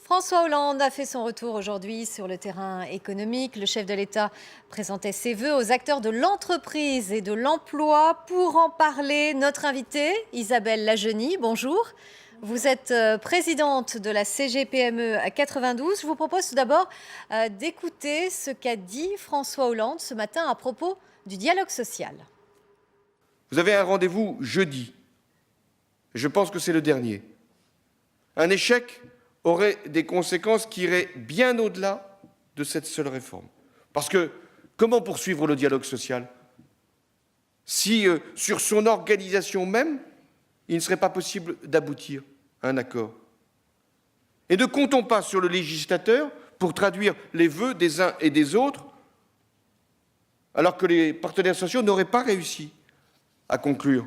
François Hollande a fait son retour aujourd'hui sur le terrain économique. Le chef de l'État présentait ses vœux aux acteurs de l'entreprise et de l'emploi. Pour en parler, notre invitée, Isabelle Lageny, bonjour. Vous êtes présidente de la CGPME à 92. Je vous propose tout d'abord d'écouter ce qu'a dit François Hollande ce matin à propos du dialogue social. Vous avez un rendez-vous jeudi. Je pense que c'est le dernier. Un échec aurait des conséquences qui iraient bien au-delà de cette seule réforme. Parce que comment poursuivre le dialogue social si, sur son organisation même, il ne serait pas possible d'aboutir à un accord? Et ne comptons pas sur le législateur pour traduire les vœux des uns et des autres, alors que les partenaires sociaux n'auraient pas réussi à conclure.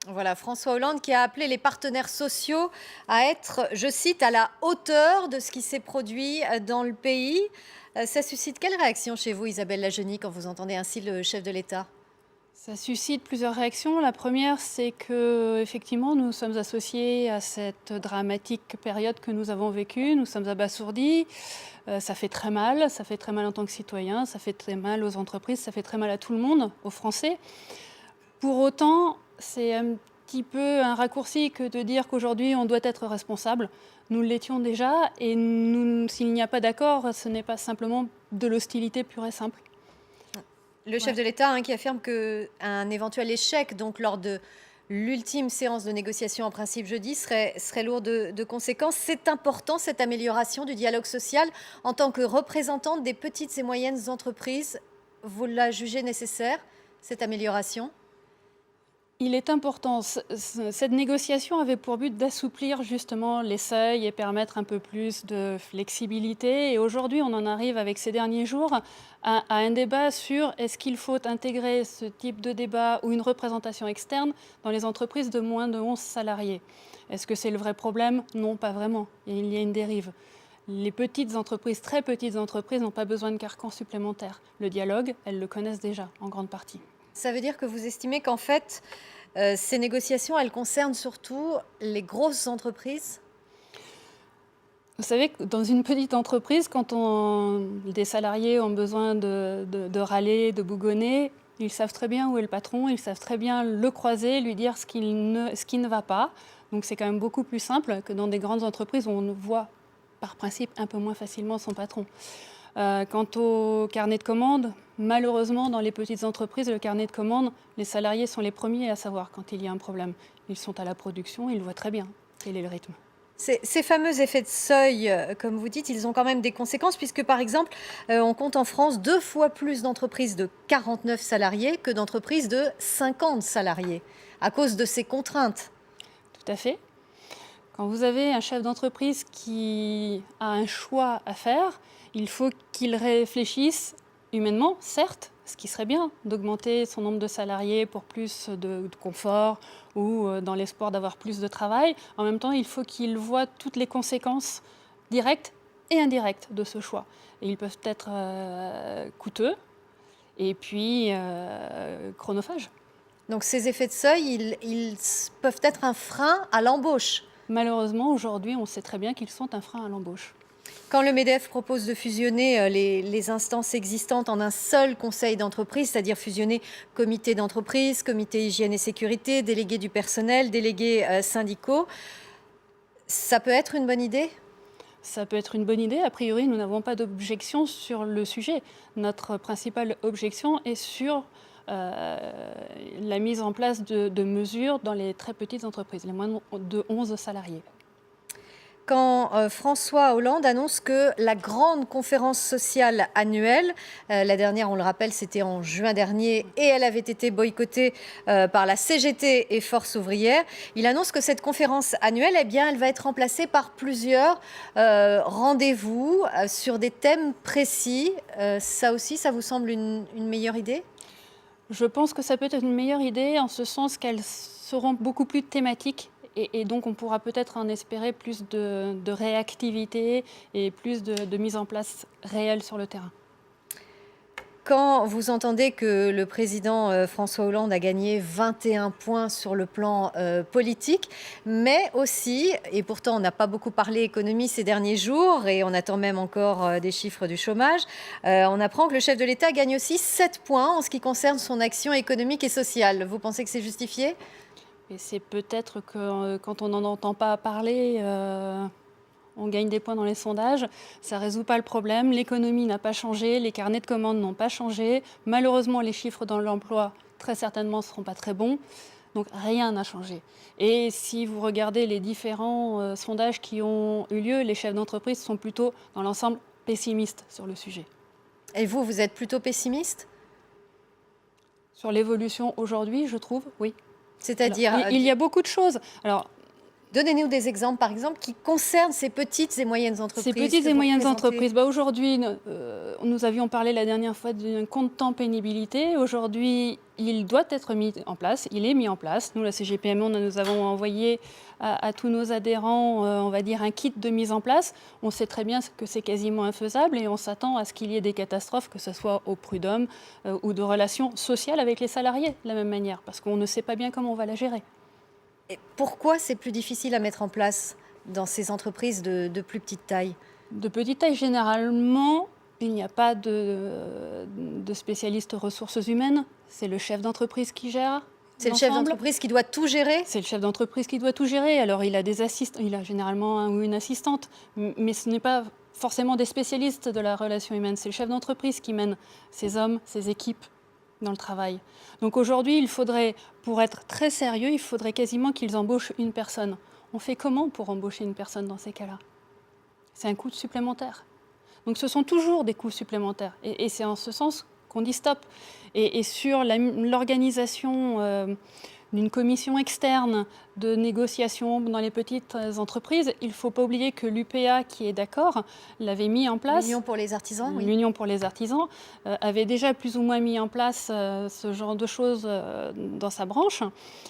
Voilà, François Hollande qui a appelé les partenaires sociaux à être, je cite, à la hauteur de ce qui s'est produit dans le pays. Ça suscite quelle réaction chez vous, Isabelle Lageny, quand vous entendez ainsi le chef de l'État ? Ça suscite plusieurs réactions. La première, c'est que effectivement, nous sommes associés à cette dramatique période que nous avons vécue. Nous sommes abasourdis. Ça fait très mal. Ça fait très mal en tant que citoyen. Ça fait très mal aux entreprises. Ça fait très mal à tout le monde, aux Français. Pour autant, c'est un petit peu un raccourci que de dire qu'aujourd'hui, on doit être responsable. Nous l'étions déjà. Et s'il n'y a pas d'accord, ce n'est pas simplement de l'hostilité pure et simple. Le chef de l'État qui affirme qu'un éventuel échec, donc lors de l'ultime séance de négociation en principe jeudi, serait lourd de conséquences. C'est important, cette amélioration du dialogue social. En tant que représentante des petites et moyennes entreprises, vous la jugez nécessaire, cette amélioration ? Il est important. Cette négociation avait pour but d'assouplir justement les seuils et permettre un peu plus de flexibilité. Et aujourd'hui, on en arrive avec ces derniers jours à un débat sur est-ce qu'il faut intégrer ce type de débat ou une représentation externe dans les entreprises de moins de 11 salariés. Est-ce que c'est le vrai problème? Non, pas vraiment. Et il y a une dérive. Les petites entreprises, très petites entreprises, n'ont pas besoin de carcan supplémentaire. Le dialogue, elles le connaissent déjà en grande partie. Ça veut dire que vous estimez qu'en fait, ces négociations, elles concernent surtout les grosses entreprises ? Vous savez que dans une petite entreprise, quand des salariés ont besoin de râler, de bougonner, ils savent très bien où est le patron, ils savent très bien le croiser, lui dire ce qui ne va pas. Donc c'est quand même beaucoup plus simple que dans des grandes entreprises où on voit par principe un peu moins facilement son patron. Quant au carnet de commandes, malheureusement, dans les petites entreprises, le carnet de commandes, les salariés sont les premiers à savoir quand il y a un problème. Ils sont à la production, ils voient très bien quel est le rythme. Ces fameux effets de seuil, comme vous dites, ils ont quand même des conséquences puisque, par exemple, on compte en France 2 fois plus d'entreprises de 49 salariés que d'entreprises de 50 salariés, à cause de ces contraintes. Tout à fait. Quand vous avez un chef d'entreprise qui a un choix à faire, il faut qu'il réfléchisse humainement, certes, ce qui serait bien, d'augmenter son nombre de salariés pour plus de confort ou dans l'espoir d'avoir plus de travail. En même temps, il faut qu'il voit toutes les conséquences directes et indirectes de ce choix. Et ils peuvent être coûteux et puis chronophages. Donc ces effets de seuil, ils peuvent être un frein à l'embauche. Malheureusement, aujourd'hui, on sait très bien qu'ils sont un frein à l'embauche. Quand le MEDEF propose de fusionner les instances existantes en un seul conseil d'entreprise, c'est-à-dire fusionner comité d'entreprise, comité hygiène et sécurité, délégués du personnel, délégués syndicaux, ça peut être une bonne idée ? Ça peut être une bonne idée. A priori, nous n'avons pas d'objection sur le sujet. Notre principale objection est sur la mise en place de mesures dans les très petites entreprises, les moins de 11 salariés. Quand François Hollande annonce que la grande conférence sociale annuelle, la dernière, on le rappelle, c'était en juin dernier, et elle avait été boycottée par la CGT et Force ouvrière, il annonce que cette conférence annuelle, eh bien, elle va être remplacée par plusieurs rendez-vous sur des thèmes précis. Ça aussi, ça vous semble une meilleure idée ? Je pense que ça peut être une meilleure idée en ce sens qu'elles seront beaucoup plus thématiques. Et donc, on pourra peut-être en espérer plus de réactivité et plus de mise en place réelle sur le terrain. Quand vous entendez que le président François Hollande a gagné 21 points sur le plan politique, mais aussi, et pourtant on n'a pas beaucoup parlé économie ces derniers jours, et on attend même encore des chiffres du chômage, on apprend que le chef de l'État gagne aussi 7 points en ce qui concerne son action économique et sociale. Vous pensez que c'est justifié ? Et c'est peut-être que quand on n'en entend pas parler, on gagne des points dans les sondages. Ça ne résout pas le problème. L'économie n'a pas changé, les carnets de commandes n'ont pas changé. Malheureusement, les chiffres dans l'emploi, très certainement, ne seront pas très bons. Donc rien n'a changé. Et si vous regardez les différents sondages qui ont eu lieu, les chefs d'entreprise sont plutôt, dans l'ensemble, pessimistes sur le sujet. Et vous, vous êtes plutôt pessimiste ? Sur l'évolution aujourd'hui, je trouve, oui. C'est-à-dire, il y a beaucoup de choses. Alors, donnez-nous des exemples, par exemple, qui concernent ces petites et moyennes entreprises. Ces petites et moyennes entreprises. Aujourd'hui, nous avions parlé la dernière fois d'un compte temps pénibilité. Aujourd'hui, il doit être mis en place. Il est mis en place. Nous, la CGPME, nous avons envoyé à tous nos adhérents, on va dire, un kit de mise en place. On sait très bien que c'est quasiment infaisable et on s'attend à ce qu'il y ait des catastrophes, que ce soit au prud'homme ou de relations sociales avec les salariés, de la même manière, parce qu'on ne sait pas bien comment on va la gérer. Et pourquoi c'est plus difficile à mettre en place dans ces entreprises de plus petite taille ? De petite taille, généralement, il n'y a pas de spécialiste ressources humaines. C'est le chef d'entreprise qui gère. C'est le chef d'entreprise qui doit tout gérer ? C'est le chef d'entreprise qui doit tout gérer. Alors, il a des assistants, il a généralement un ou une assistante, mais ce n'est pas forcément des spécialistes de la relation humaine. C'est le chef d'entreprise qui mène ses hommes, ses équipes dans le travail. Donc aujourd'hui, il faudrait, pour être très sérieux, il faudrait quasiment qu'ils embauchent une personne. On fait comment pour embaucher une personne dans ces cas-là ? C'est un coût supplémentaire. Donc ce sont toujours des coûts supplémentaires. Et c'est en ce sens qu'on dit stop. Et sur l'organisation d'une commission externe de négociation dans les petites entreprises, il ne faut pas oublier que l'UPA, qui est d'accord, l'avait mis en place. L'Union pour les artisans, oui. L'Union pour les artisans avait déjà plus ou moins mis en place ce genre de choses dans sa branche.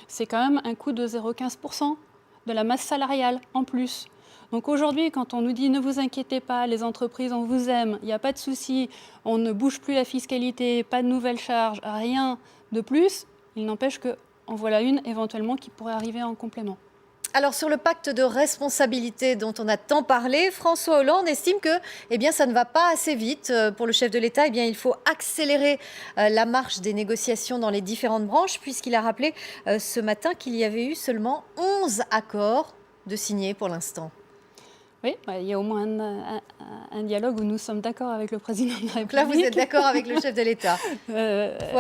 C'est quand même un coût de 0,15% de la masse salariale en plus. Donc aujourd'hui, quand on nous dit « ne vous inquiétez pas, les entreprises, on vous aime, il n'y a pas de souci, on ne bouge plus la fiscalité, pas de nouvelles charges, rien de plus », il n'empêche qu'en voilà une éventuellement qui pourrait arriver en complément. Alors sur le pacte de responsabilité dont on a tant parlé, François Hollande estime que ça ne va pas assez vite pour le chef de l'État. Il faut accélérer la marche des négociations dans les différentes branches, puisqu'il a rappelé ce matin qu'il y avait eu seulement 11 accords de signés pour l'instant. Oui, il y a au moins un dialogue où nous sommes d'accord avec le président de la République. Donc là, vous êtes d'accord avec le chef de l'État.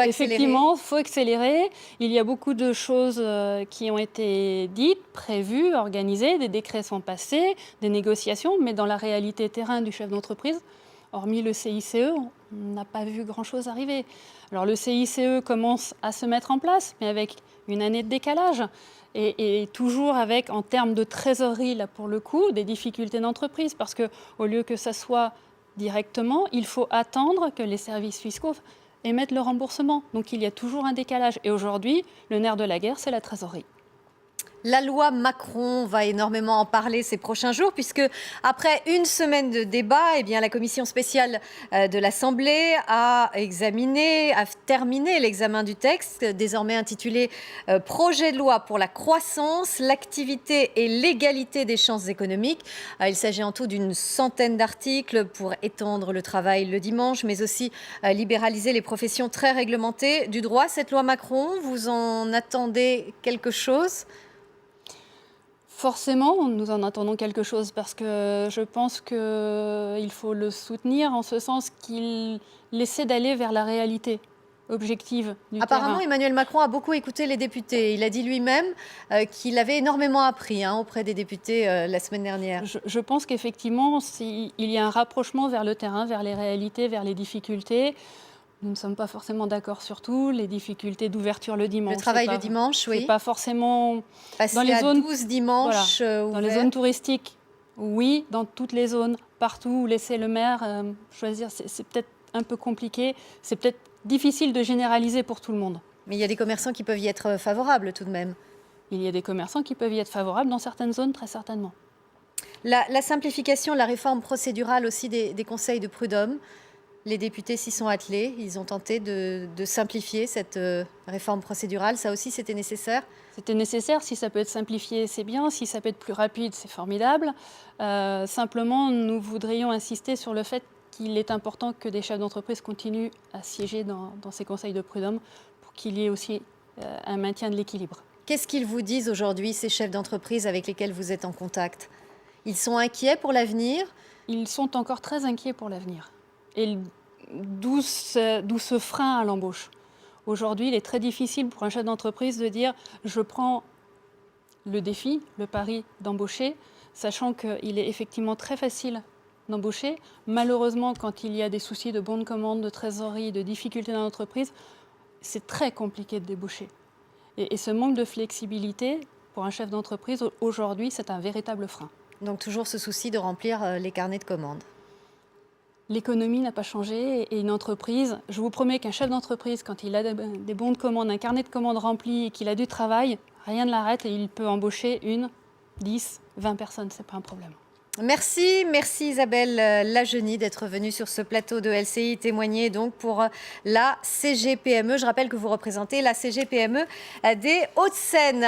Effectivement, il faut accélérer. Il y a beaucoup de choses qui ont été dites, prévues, organisées. Des décrets sont passés, des négociations. Mais dans la réalité terrain du chef d'entreprise, hormis le CICE, on n'a pas vu grand-chose arriver. Alors le CICE commence à se mettre en place, mais avec une année de décalage. Et toujours avec, en termes de trésorerie, là pour le coup, des difficultés d'entreprise. Parce qu'au lieu que ça soit directement, il faut attendre que les services fiscaux émettent le remboursement. Donc il y a toujours un décalage. Et aujourd'hui, le nerf de la guerre, c'est la trésorerie. La loi Macron va énormément en parler ces prochains jours, puisque après une semaine de débat, la commission spéciale de l'Assemblée a terminé l'examen du texte, désormais intitulé « Projet de loi pour la croissance, l'activité et l'égalité des chances économiques ». Il s'agit en tout d'une centaine d'articles pour étendre le travail le dimanche, mais aussi libéraliser les professions très réglementées du droit. Cette loi Macron, vous en attendez quelque chose ? Forcément, nous en attendons quelque chose parce que je pense qu'il faut le soutenir en ce sens qu'il essaie d'aller vers la réalité objective du Apparemment, terrain. Emmanuel Macron a beaucoup écouté les députés. Il a dit lui-même qu'il avait énormément appris auprès des députés la semaine dernière. Je pense qu'effectivement, il y a un rapprochement vers le terrain, vers les réalités, vers les difficultés. Nous ne sommes pas forcément d'accord sur tout. Les difficultés d'ouverture le dimanche. Le travail le dimanche, oui. C'est pas forcément passer dans les zones 12 dimanches voilà, dans les zones touristiques. Oui, dans toutes les zones, partout où laisser le maire choisir, c'est peut-être un peu compliqué. C'est peut-être difficile de généraliser pour tout le monde. Mais il y a des commerçants qui peuvent y être favorables tout de même. Il y a des commerçants qui peuvent y être favorables dans certaines zones, très certainement. La simplification, la réforme procédurale aussi des conseils de prud'homme. Les députés s'y sont attelés, ils ont tenté de simplifier cette réforme procédurale. Ça aussi, c'était nécessaire? C'était nécessaire. Si ça peut être simplifié, c'est bien. Si ça peut être plus rapide, c'est formidable. Simplement, nous voudrions insister sur le fait qu'il est important que des chefs d'entreprise continuent à siéger dans ces conseils de prud'homme pour qu'il y ait aussi un maintien de l'équilibre. Qu'est-ce qu'ils vous disent aujourd'hui, ces chefs d'entreprise avec lesquels vous êtes en contact? Ils sont inquiets pour l'avenir? Ils sont encore très inquiets pour l'avenir. Et d'où ce frein à l'embauche. Aujourd'hui, il est très difficile pour un chef d'entreprise de dire « je prends le défi, le pari d'embaucher », sachant qu'il est effectivement très facile d'embaucher. Malheureusement, quand il y a des soucis de bons de commande, de trésorerie, de difficultés dans l'entreprise, c'est très compliqué de débaucher. Et ce manque de flexibilité, pour un chef d'entreprise, aujourd'hui, c'est un véritable frein. Donc toujours ce souci de remplir les carnets de commandes. L'économie n'a pas changé et une entreprise, je vous promets qu'un chef d'entreprise, quand il a des bons de commande, un carnet de commandes rempli et qu'il a du travail, rien ne l'arrête et il peut embaucher 1, 10, 20 personnes, c'est pas un problème. Merci Isabelle Lagenie d'être venue sur ce plateau de LCI témoigner donc pour la CGPME. Je rappelle que vous représentez la CGPME des Hauts-de-Seine.